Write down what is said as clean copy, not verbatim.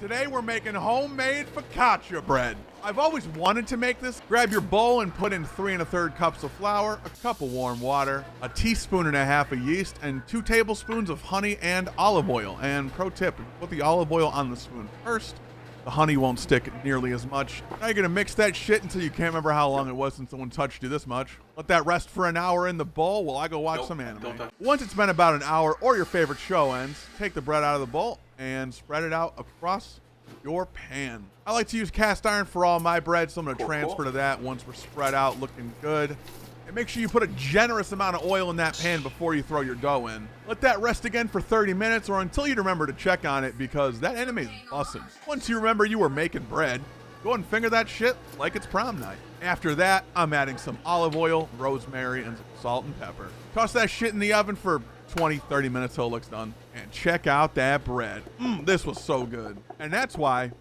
Today we're making homemade focaccia bread. I've always wanted to make this. Grab your bowl and put in 3 1/3 cups of flour, a cup of warm water, a teaspoon and a half of yeast, and 2 tablespoons of honey and olive oil. And pro tip, put the olive oil on the spoon first. The honey won't stick nearly as much. Now you're gonna mix that shit until you can't remember how long it was since someone touched you this much. Let that rest for an hour in the bowl while I go watch some anime. Once it's been about an hour or your favorite show ends, take the bread out of the bowl and spread it out across your pan. I like to use cast iron for all my bread, so I'm gonna transfer to that once we're spread out looking good. And make sure you put a generous amount of oil in that pan before you throw your dough in. Let that rest again for 30 minutes or until you remember to check on it, because that anime is bussin'. Once you remember you were making bread, go ahead and finger that shit like it's prom night. After that, I'm adding some olive oil, rosemary, and some salt and pepper. Toss that shit in the oven for 20-30 minutes till it looks done. And check out that bread. This was so good. And that's why